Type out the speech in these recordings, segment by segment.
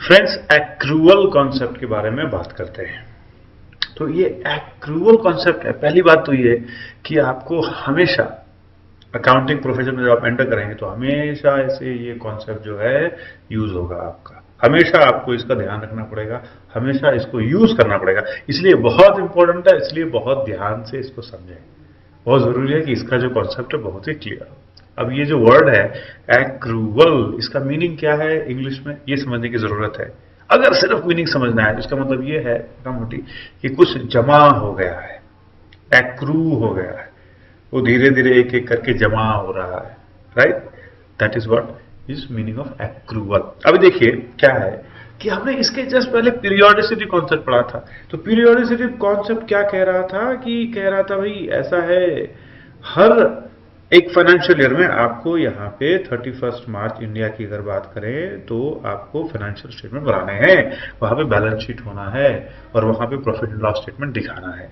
Friends, accrual concept के बारे में बात करते हैं। तो ये एक्रूअल कॉन्सेप्ट है। पहली बात तो ये कि आपको हमेशा अकाउंटिंग प्रोफेशन में जब आप एंटर करेंगे तो हमेशा ऐसे ये कॉन्सेप्ट जो है यूज होगा आपका। हमेशा आपको इसका ध्यान रखना पड़ेगा, हमेशा इसको यूज करना पड़ेगा। इसलिए बहुत इंपॉर्टेंट है, इसलिए बहुत ध्यान से इसको समझें। बहुत जरूरी है कि इसका जो कॉन्सेप्ट है बहुत ही क्लियर हो। अब ये जो वर्ड है एक्रूअल, इसका मीनिंग क्या है इंग्लिश में, ये समझने की जरूरत है। अगर सिर्फ मीनिंग समझना है तो इसका मतलब ये है मोटी कि कुछ जमा हो गया है, एक्रू हो गया है, वो धीरे धीरे एक एक करके जमा हो रहा है। Right, that is what is meaning of accrual. अब देखिए क्या है कि हमने इसके जस्ट पहले पीरियोडिसिटी कॉन्सेप्ट पढ़ा था। तो पीरियोडिसिटी कॉन्सेप्ट क्या कह रहा था कि कह रहा था भाई ऐसा है, हर एक फाइनेंशियल ईयर में आपको यहाँ पे 31 मार्च इंडिया की अगर बात करें तो आपको फाइनेंशियल स्टेटमेंट बनाने हैं, वहां पे बैलेंस शीट होना है और वहां पे प्रॉफिट एंड लॉस स्टेटमेंट दिखाना है।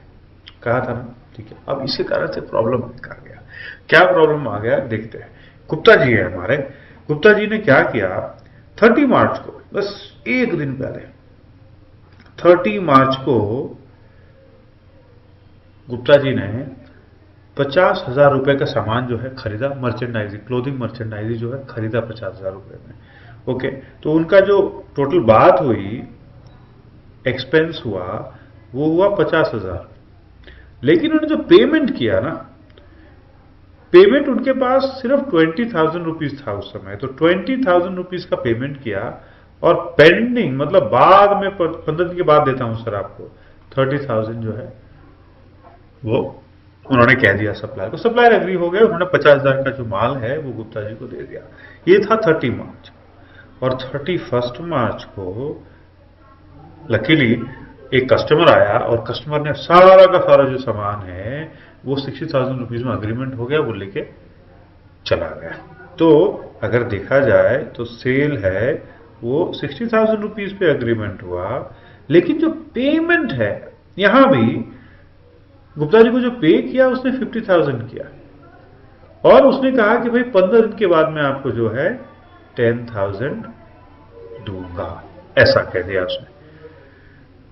कहा था ना, ठीक है। अब इसी कारण से प्रॉब्लम आ गया। क्या प्रॉब्लम आ गया देखते हैं। गुप्ता जी है हमारे, गुप्ता जी ने क्या किया, 30 मार्च को, बस एक दिन पहले 30 मार्च को गुप्ता जी ने 50,000 रुपए का सामान जो है खरीदा, मर्चेंडाइजिंग, क्लोथिंग मर्चेंडाइजिंग जो है खरीदा 50,000 रुपए में। ओके, तो उनका जो टोटल बात हुई, एक्सपेंस हुआ, वो हुआ 50,000। लेकिन उन्होंने जो पेमेंट किया ना, पेमेंट उनके पास सिर्फ 20,000 रुपीज था उस समय। तो 20,000 रुपीज का पेमेंट किया और पेंडिंग, मतलब बाद में 15 दिन के बाद देता हूं सर आपको, 30,000 जो है वो उन्होंने कह दिया सप्लायर को। सप्लायर एग्री हो गया, उन्होंने 50,000 का जो माल है वो गुप्ता जी को दे दिया। ये था 30 मार्च। और 31 मार्च को लकीली एक कस्टमर आया और कस्टमर ने सारा का सारा जो सामान है वो 60,000 रुपीज में अग्रीमेंट हो गया, वो लेके चला गया। तो अगर देखा जाए तो सेल है वो 60,000 रुपीज पे अग्रीमेंट हुआ, लेकिन जो पेमेंट है यहां भी गुप्ता जी को जो पे किया उसने 50,000 किया और उसने कहा कि भाई 15 दिन के बाद मैं आपको जो है 10,000 दूंगा, ऐसा कह दिया उसने।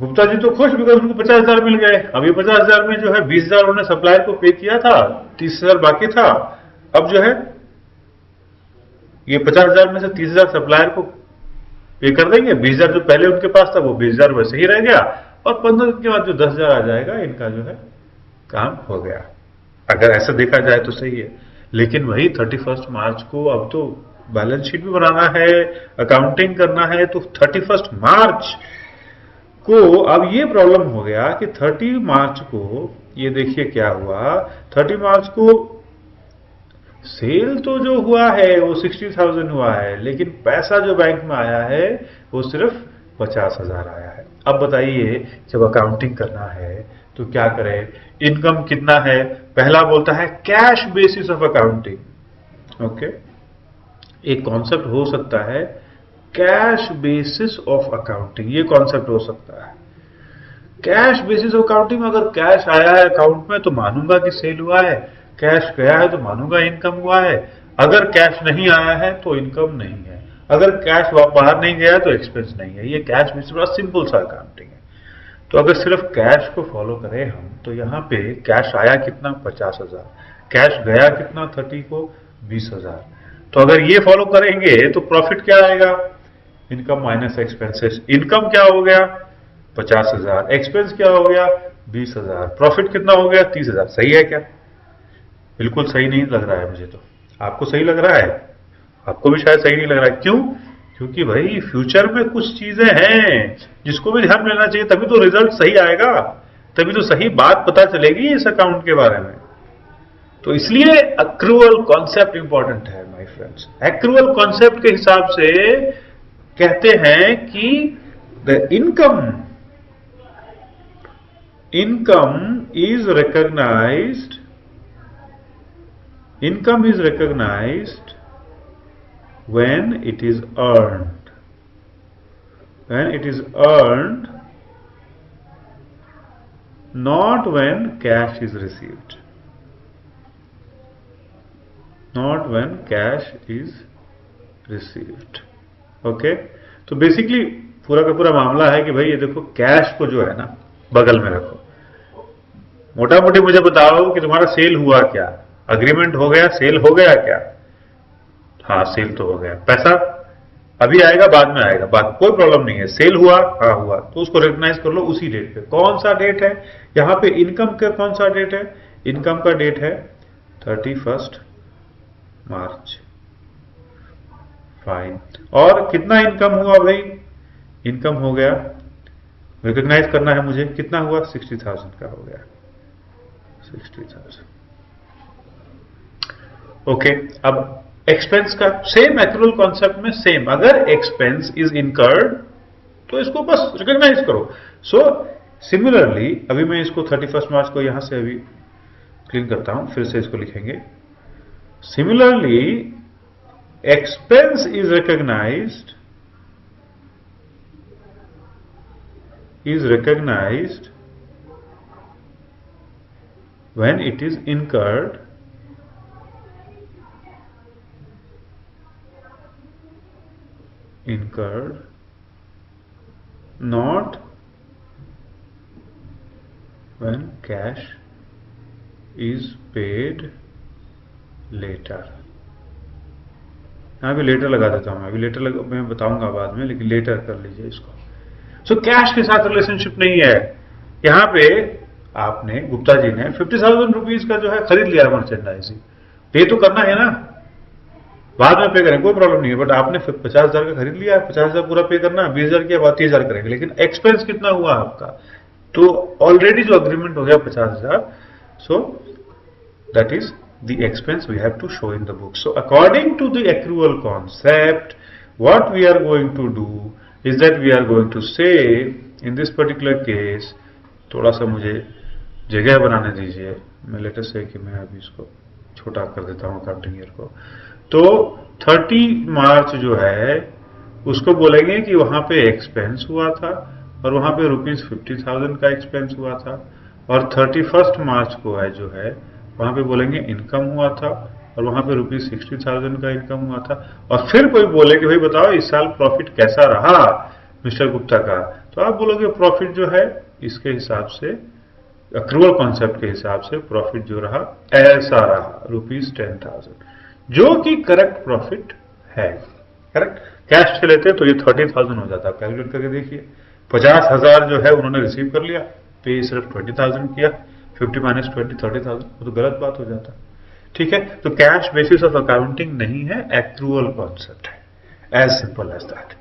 गुप्ता जी तो खुश, बिकॉज उनको 50,000 मिल गए। अब ये 50,000 में जो है 20,000 उन्होंने सप्लायर को पे किया था, 30,000 बाकी था। अब जो है ये 50,000 में से 30,000 सप्लायर को पे कर देंगे, 20,000 जो पहले उनके पास था वो 20,000 वैसे ही रह गया और 15 दिन के बाद जो 10,000 आ जाएगा, इनका जो है काम हो गया। अगर ऐसा देखा जाए तो सही है। लेकिन वही 31 मार्च को अब तो बैलेंस शीट भी बनाना है, अकाउंटिंग करना है, तो 31 मार्च को अब ये प्रॉब्लम हो गया कि 30 मार्च को ये देखिए क्या हुआ। 30 मार्च को सेल तो जो हुआ है वो 60,000 हुआ है, लेकिन पैसा जो बैंक में आया है वो सिर्फ 50,000 आया है। अब बताइए, जब अकाउंटिंग करना है तो क्या करें, इनकम कितना है। पहला बोलता है cash basis of accounting. Okay, एक कॉन्सेप्ट हो सकता है कैश बेसिस ऑफ अकाउंटिंग, ये कॉन्सेप्ट हो सकता है। कैश बेसिस ऑफ अकाउंटिंग में अगर कैश आया है अकाउंट में तो मानूंगा कि सेल हुआ है, कैश गया है तो मानूंगा इनकम हुआ है। अगर कैश नहीं आया है तो इनकम नहीं है, अगर कैश बाहर नहीं गया तो एक्सपेंस नहीं है। ये कैश बेसिस बड़ा सिंपल सा अकाउंटिंग है। तो अगर सिर्फ कैश को फॉलो करें हम तो यहाँ पे कैश आया कितना, 50,000, कैश गया कितना 30 को, 20,000। तो अगर ये फॉलो करेंगे तो प्रॉफिट क्या आएगा, इनकम माइनस एक्सपेंसेस। इनकम क्या हो गया, 50,000, एक्सपेंस क्या हो गया, 20,000, प्रॉफिट कितना हो गया, 30,000। सही है क्या? बिल्कुल सही नहीं लग रहा है मुझे तो। आपको सही लग रहा है? आपको भी शायद सही नहीं लग रहा है। क्यों? क्योंकि भाई फ्यूचर में कुछ चीजें हैं जिसको भी ध्यान में लेना चाहिए, तभी तो रिजल्ट सही आएगा, तभी तो सही बात पता चलेगी इस अकाउंट के बारे में। तो इसलिए एक्रूअल कॉन्सेप्ट इंपॉर्टेंट है माय फ्रेंड्स। एक्रूअल कॉन्सेप्ट के हिसाब से कहते हैं कि the income is recognized, income is recognized when it is earned, when it is earned, not when cash is received, not when cash is received. Okay, तो basically पूरा का पूरा मामला है कि भाई ये देखो कैश को जो है ना बगल में रखो, मोटा मोटी मुझे बताओ कि तुम्हारा सेल हुआ क्या, अग्रीमेंट हो गया, सेल हो गया क्या? हाँ सेल तो हो गया, पैसा अभी आएगा बाद में आएगा, बाकी कोई प्रॉब्लम नहीं है। सेल हुआ, हाँ हुआ, तो उसको रिकॉग्नाइज कर लो उसी डेट पे। कौन सा डेट है यहाँ पे? इनकम का कौन सा डेट है? इनकम का डेट है 31 मार्च। फाइन। और कितना इनकम हुआ भाई? इनकम हो गया, रिकॉग्नाइज करना है मुझे, कितना हुआ? 60,000 का हो गया, 60,000। ओके, अब एक्सपेंस का सेम एक्रूअल कॉन्सेप्ट में सेम, अगर एक्सपेंस इज इनकर्ड तो इसको बस रिकॉग्नाइज करो। सो सिमिलरली अभी मैं इसको 31 मार्च को यहां से अभी क्लीन करता हूं, फिर से इसको लिखेंगे। Similarly expense is recognized when it is incurred not when cash is paid later। यहां भी लेटर लगा देता हूं मैं, अभी लेटर मैं बताऊंगा बाद में, लेकिन लेटर कर लीजिए इसको। सो कैश के साथ रिलेशनशिप नहीं है यहां पे। आपने गुप्ता जी ने 50,000 रुपीज का जो है खरीद लिया मर्चेंडाइजिंग, पे तो करना है ना, बाद में पे करें कोई प्रॉब्लम नहीं है, बट आपने 50,000 का खरीद लिया, 50,000 पूरा पे करना है, 20,000 किया, बाद 30,000 करेंगे। लेकिन एक्सपेंस कितना हुआ आपका? तो ऑलरेडी जो अग्रीमेंट हो गया 50,000, so that is the expense we have to show in the book. So according to the accrual concept, what we are going to do is that we are going to say in this particular case, थोड़ा सा मुझे जगह बनाने दीजिए, मैं letter से कि मैं अभी इसको छोटा कर देता हूँ अकाउंटिंग ईयर को। तो 30 मार्च जो है उसको बोलेंगे कि वहां पे एक्सपेंस हुआ था और वहां पे ₹50,000 का एक्सपेंस हुआ था, और 31 मार्च को है जो है वहां पे बोलेंगे इनकम हुआ था और वहां पे ₹60,000 का इनकम हुआ था। और फिर कोई बोले कि भाई बताओ इस साल प्रॉफिट कैसा रहा मिस्टर गुप्ता का, तो आप बोलोगे प्रॉफिट जो है इसके हिसाब से, अक्रूवल कॉन्सेप्ट के हिसाब से प्रॉफिट जो रहा ऐसा रहा ₹10,000, जो कि करेक्ट प्रॉफिट है। करेक्ट कैश से लेते तो ये 30,000 हो जाता है। कैलकुलेट करके देखिए, 50,000 जो है उन्होंने रिसीव कर लिया, पे सिर्फ 20,000 किया, 50 माइनस 20 30,000, वो तो गलत बात हो जाता। ठीक है, तो कैश बेसिस ऑफ अकाउंटिंग नहीं है, एक्रूअल कॉन्सेप्ट है, as simple as that.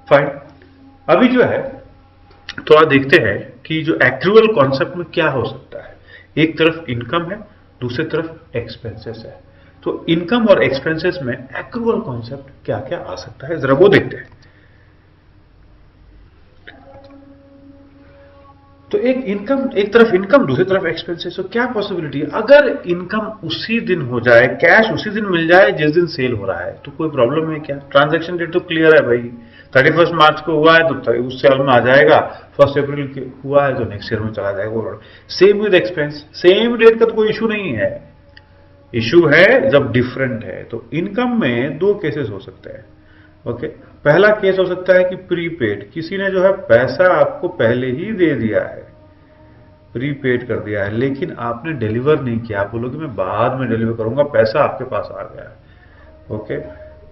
Fine. अभी जो है थोड़ा देखते हैं कि जो एक्रूअल कॉन्सेप्ट में क्या हो सकता है। एक तरफ इनकम है, दूसरी तरफ एक्सपेंसेस है। तो इनकम और एक्सपेंसेस में एक्रूअल कॉन्सेप्ट क्या क्या आ सकता है, जरा वो देखते हैं। तो एक तरफ इनकम, दूसरी तरफ एक्सपेंसेस, तो क्या पॉसिबिलिटी है? अगर इनकम उसी दिन हो जाए, कैश उसी दिन मिल जाए जिस दिन सेल हो रहा है, तो कोई प्रॉब्लम है क्या? ट्रांजैक्शन डेट तो क्लियर है भाई, 31 मार्च को हुआ है तो उस साल में आ जाएगा, 1 अप्रैल हुआ है तो नेक्स्ट ईयर में चला जाएगा। Same with expense, same date का तो कोई इशू नहीं है। इशू है जब डिफरेंट है। तो इनकम में 2 केसेस हो सकते हैं। ओके, पहला केस हो सकता है कि प्रीपेड, किसी ने जो है पैसा आपको पहले ही दे दिया है, प्रीपेड कर दिया है, लेकिन आपने डिलीवर नहीं किया, आप बोलोगे मैं बाद में डिलीवर करूंगा, पैसा आपके पास आ गया है। ओके,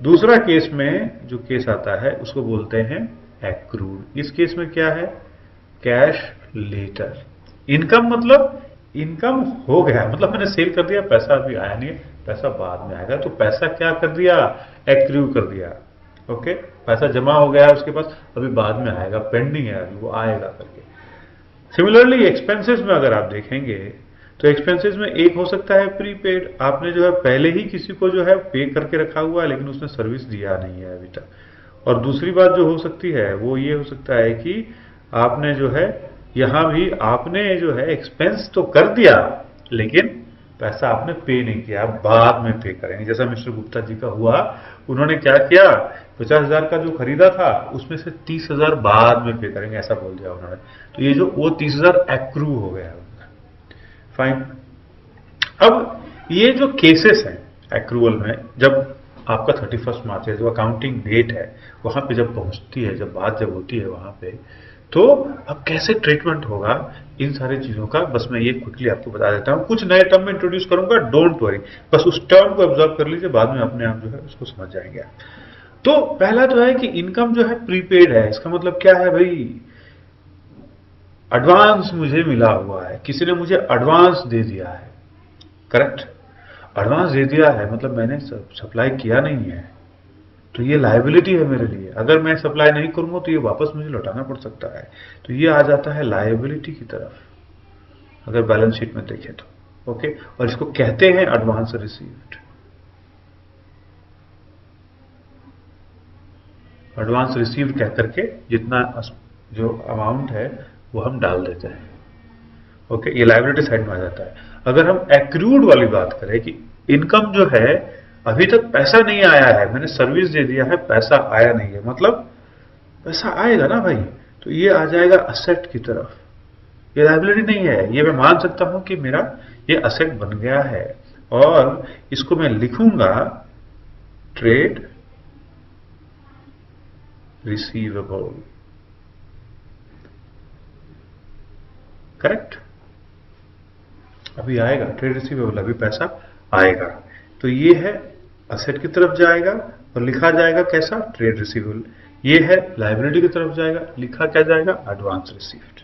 दूसरा केस में जो केस आता है उसको बोलते हैं एक्रूड। इस केस में क्या है? Cash later. इनकम मतलब इनकम हो गया, मतलब मैंने सेल कर दिया, पैसा अभी आया नहीं है, पैसा बाद में आएगा। तो पैसा क्या कर दिया? एक्रू कर दिया। ओके, पैसा जमा हो गया है उसके पास, अभी बाद में आएगा, पेंडिंग है, अभी वो आएगा करके। सिमिलरली एक्सपेंसेस में अगर आप देखेंगे तो एक्सपेंसेस में एक हो सकता है प्रीपेड, आपने जो है पहले ही किसी को जो है पे करके रखा हुआ है लेकिन उसने सर्विस दिया नहीं है अभी तक। और दूसरी बात जो हो सकती है वो ये हो सकता है कि आपने जो है यहां भी आपने जो है एक्सपेंस तो कर दिया लेकिन पैसा आपने पे नहीं किया, बाद में पे करेंगे। जैसा मिस्टर गुप्ता जी का हुआ, उन्होंने क्या किया, 50,000 का जो खरीदा था उसमें से 30,000 बाद में पे करेंगे, ऐसा बोल दिया उन्होंने। तो ये जो वो 30,000 एक्रू हो गया उनका। फाइन। अब ये जो केसेस हैं एक्रूअल में, जब आपका 31 मार्च है, जो अकाउंटिंग डेट है, वहां पे जब पहुंचती है, जब बात जब होती है वहां पे, तो अब कैसे ट्रीटमेंट होगा इन सारी चीजों का, बस मैं ये क्विकली आपको बता देता हूं। कुछ नए टर्म में इंट्रोड्यूस करूंगा, डोंट वरी, बस उस टर्म को ऑब्जर्व कर लीजिए, बाद में अपने आप जो है उसको समझ जाएंगे। तो पहला तो है कि इनकम जो है प्रीपेड है। इसका मतलब क्या है भाई, एडवांस मुझे मिला हुआ है, किसी ने मुझे एडवांस दे दिया है, करेक्ट। एडवांस दे दिया है मतलब मैंने सप्लाई किया नहीं है, तो ये लायबिलिटी है मेरे लिए। अगर मैं सप्लाई नहीं करूंगा तो ये वापस मुझे लौटाना पड़ सकता है, तो ये आ जाता है लायबिलिटी की तरफ, अगर बैलेंस शीट में देखें तो। ओके, और इसको कहते हैं एडवांस रिसीव्ड। एडवांस रिसीव्ड कह करके जितना जो अमाउंट है वो हम डाल देते हैं। ओके, ये लायबिलिटी साइड में आ जाता है। अगर हम एक्रूड वाली बात करें कि इनकम जो है अभी तक पैसा नहीं आया है, मैंने सर्विस दे दिया है, पैसा आया नहीं है, मतलब पैसा आएगा ना भाई, तो ये आ जाएगा असेट की तरफ। ये लायबिलिटी नहीं है, ये मैं मान सकता हूं कि मेरा ये असेट बन गया है, और इसको मैं लिखूंगा ट्रेड रिसीवेबल, करेक्ट। अभी आएगा ट्रेड रिसीवेबल, अभी पैसा आएगा, तो ये है असेट की तरफ जाएगा और लिखा जाएगा कैसा, ट्रेड रिसीवेबल। ये है लायबिलिटी की तरफ जाएगा, लिखा क्या जाएगा, एडवांस रिसीव्ड।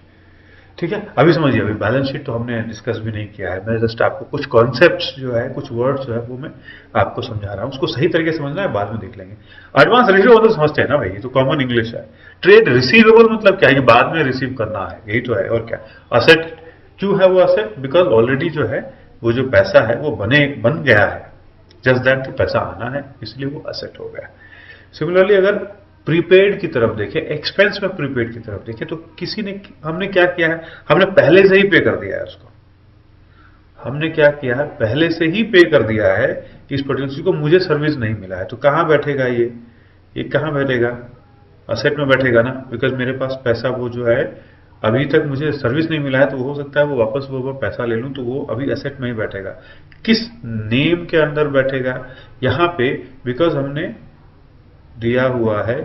ठीक है, अभी समझिए, अभी बैलेंस शीट तो हमने डिस्कस भी नहीं किया है, मैं जस्ट आपको कुछ कॉन्सेप्ट्स जो है, कुछ वर्ड्स जो है वो मैं आपको समझा रहा हूं, उसको सही तरीके से समझना है, बाद में देख लेंगे। एडवांस रिसीवेबल तो समझते हैं ना भाई, ये तो कॉमन इंग्लिश है। ट्रेड रिसीवेबल मतलब क्या है, ये बाद में रिसीव करना है, यही तो है, और क्या। असेट क्यों है वो असेट, बिकॉज ऑलरेडी जो है वो जो पैसा है वो बन गया है, जस्ट दैट कि पैसा आना है, इसलिए वो असेट हो गया। सिमिलरली अगर प्रीपेड की तरफ देखें, एक्सपेंस में प्रीपेड की तरफ देखें, तो हमने क्या किया है, हमने पहले से ही पे कर दिया है उसको। हमने क्या किया है, पहले से ही पे कर दिया है कि इस पर्टिकुलर चीज को मुझे सर्विस नहीं मिला है, तो कहां बैठेगा ये कहां बैठेगा, असेट में बैठेगा ना, बिकॉज मेरे पास पैसा वो जो है अभी तक मुझे सर्विस नहीं मिला है, तो हो सकता है वो वापस वो पैसा ले लूं, तो वो अभी एसेट में ही बैठेगा। किस नेम के अंदर बैठेगा यहां पे, बिकॉज हमने दिया हुआ है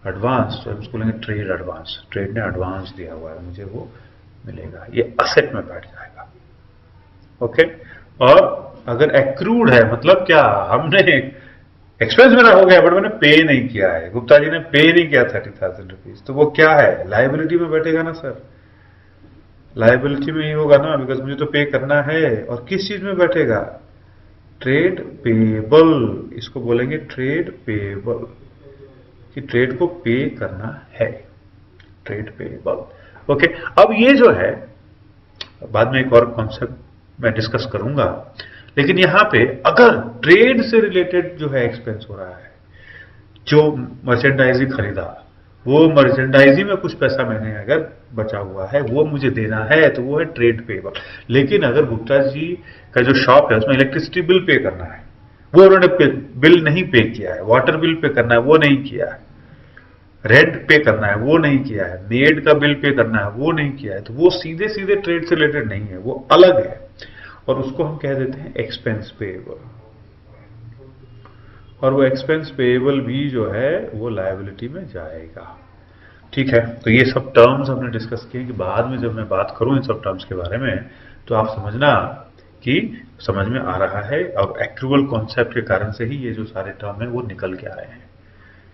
एडवांस, तो हम उसको लेंगे ट्रेड एडवांस, ट्रेड ने एडवांस दिया हुआ है, मुझे वो मिलेगा, ये असेट में बैठ जाएगा। ओके, और अगर एक्रूड है मतलब क्या, हमने एक्सपेंस मेरा हो गया बट मैंने पे नहीं किया है, गुप्ता जी ने पे नहीं किया 30,000 रुपीज, तो वो क्या है, लायबिलिटी में बैठेगा ना सर, लायबिलिटी में ही होगा ना, बिकॉज मुझे तो पे करना है। और किस चीज में बैठेगा, ट्रेड पेबल, इसको बोलेंगे ट्रेड पेबल, कि ट्रेड को पे करना है, ट्रेड पेबल। ओके, अब ये जो है बाद में एक और कॉन्सेप्ट मैं डिस्कस करूंगा, लेकिन यहां पे अगर ट्रेड से रिलेटेड जो है एक्सपेंस हो रहा है, जो मर्चेंडाइजिंग खरीदा, वो मर्चेंडाइजिंग में कुछ पैसा मैंने अगर बचा हुआ है वो मुझे देना है, तो वो है ट्रेड पेबल। लेकिन अगर गुप्ता जी का जो शॉप है उसमें इलेक्ट्रिसिटी बिल पे करना है, वो उन्होंने बिल नहीं पे किया है, वाटर बिल पे करना है वो नहीं किया है, रेंट पे करना है वो नहीं किया है, मेड का बिल पे करना है वो नहीं किया है, तो वो सीधे सीधे ट्रेड से रिलेटेड नहीं है, वो अलग है, और उसको हम कह देते हैं एक्सपेंस पेएबल। और वो एक्सपेंस पेएबल भी जो है वो लायबिलिटी में जाएगा। ठीक है, तो ये सब टर्म्स हमने डिस्कस किए कि बाद में जब मैं बात करूं इन सब टर्म्स के बारे में, तो आप समझना कि समझ में आ रहा है, और एक्रूअल कॉन्सेप्ट के कारण से ही ये जो सारे टर्म है वो निकल के आए हैं।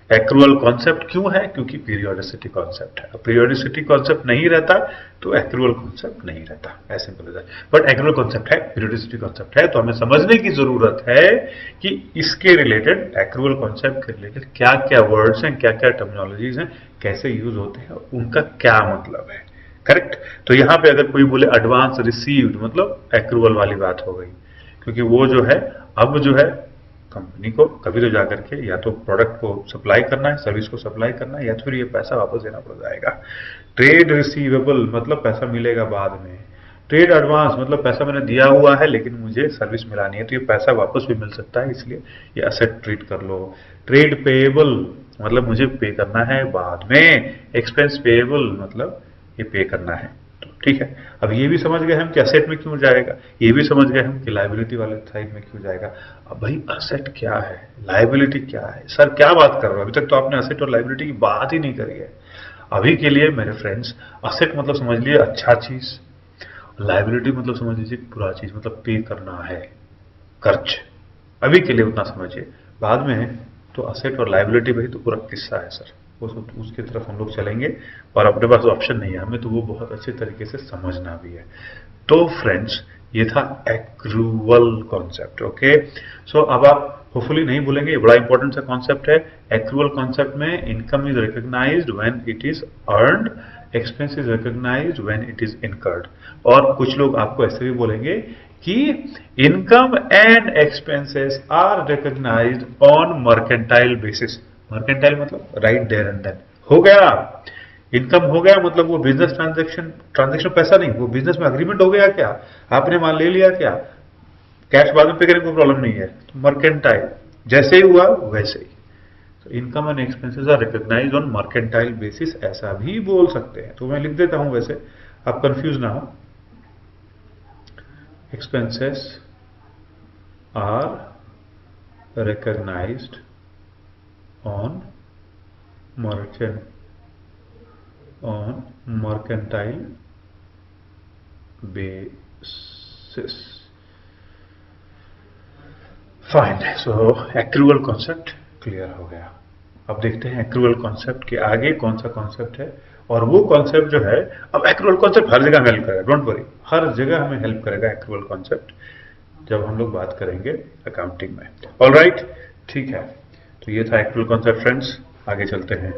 एक्रूअल कॉन्सेप्ट क्यों है, क्योंकि पीरियोडिसिटी कॉन्सेप्ट है, पीरियोडिसिटी कॉन्सेप्ट नहीं रहता तो एक्रूअल कॉन्सेप्ट नहीं रहता, ऐसे सिंपल है। बट एक्रूअल कॉन्सेप्ट है, पीरियोडिसिटी कॉन्सेप्ट है, तो हमें समझने की जरूरत है कि इसके रिलेटेड, एक्रूअल कॉन्सेप्ट के रिलेटेड क्या क्या वर्ड्स हैं, क्या क्या टर्मिनोलॉजीज हैं, कैसे यूज होते हैं, उनका क्या मतलब है, करेक्ट। तो यहां पे अगर कोई बोले एडवांस रिसीव्ड, मतलब एक्रूअल वाली बात हो गई, क्योंकि वो जो है अब जो है कंपनी को कभी तो जाकर के या तो प्रोडक्ट को सप्लाई करना है, सर्विस को सप्लाई करना है, या तो फिर ये पैसा वापस देना पड़ जाएगा। ट्रेड रिसीवेबल मतलब पैसा मिलेगा बाद में। ट्रेड एडवांस मतलब पैसा मैंने दिया हुआ है लेकिन मुझे सर्विस मिला नहीं है, तो ये पैसा वापस भी मिल सकता है, इसलिए ये असेट ट्रीट कर लो। ट्रेड पेएबल मतलब मुझे पे करना है बाद में। एक्सपेंस पेएबल मतलब ये पे करना है तो ठीक है, अब ये भी समझ गए हम कि असेट में क्यों जाएगा, ये भी समझ गए हम कि लायबिलिटी वाले साइड में क्यों जाएगा। अब भाई असेट क्या है, लायबिलिटी क्या है, सर क्या बात कर रहे हो, अभी तक तो आपने असेट और लायबिलिटी की बात ही नहीं करी है। अभी के लिए मेरे फ्रेंड्स, असेट मतलब समझ लिए अच्छा चीज, लायबिलिटी मतलब समझ लीजिए बुरा चीज, मतलब पे करना है खर्च। अभी के लिए उतना समझिए, बाद में है तो असेट और लायबिलिटी भाई तो पूरा किस्सा है सर, उसकी तरफ हम लोग चलेंगे, और अपने पास ऑप्शन नहीं है, हमें तो वो बहुत अच्छे तरीके से समझना भी है। तो फ्रेंड्स, ये था एक्रूवल कॉन्सेप्ट। ओके, सो अब आप होपफुली नहीं भूलेंगे, ये बड़ा इंपॉर्टेंट सा कॉन्सेप्ट है। एक्रूवल कॉन्सेप्ट में income is recognised when it is earned, expense is recognised when it is incurred. और कुछ लोग आपको ऐसे भी बोलेंगे कि income and expenses are recognised on mercantile basis. Mercantile मतलब राइट देयर एंड देन, हो गया। इनकम हो गया मतलब वो बिजनेस ट्रांजैक्शन, ट्रांजैक्शन पैसा नहीं, वो बिजनेस में अग्रीमेंट हो गया क्या, आपने माल ले लिया क्या, कैश बाद में पे करने को प्रॉब्लम नहीं है। तो मर्केंटाइल जैसे ही हुआ वैसे ही। तो income and expenses are recognised on mercantile basis, ऐसा भी बोल सकते हैं। तो मैं लिख देता हूं वैसे, आप कंफ्यूज ना हो। expenses are recognized on mercantile basis. Fine, so accrual concept clear हो गया। अब देखते हैं एक्रूवल कॉन्सेप्ट के आगे कौन सा कॉन्सेप्ट है, और वो कॉन्सेप्ट जो है, अब एक्रूवल कॉन्सेप्ट हर जगह हेल्प करेगा, डोंट वरी, हर जगह हमें हेल्प करेगा एक्रूवल कॉन्सेप्ट, जब हम लोग बात करेंगे अकाउंटिंग में। ऑलराइट, ठीक है, तो ये था एक्रूवल कॉन्सेप्ट फ्रेंड्स, आगे चलते हैं।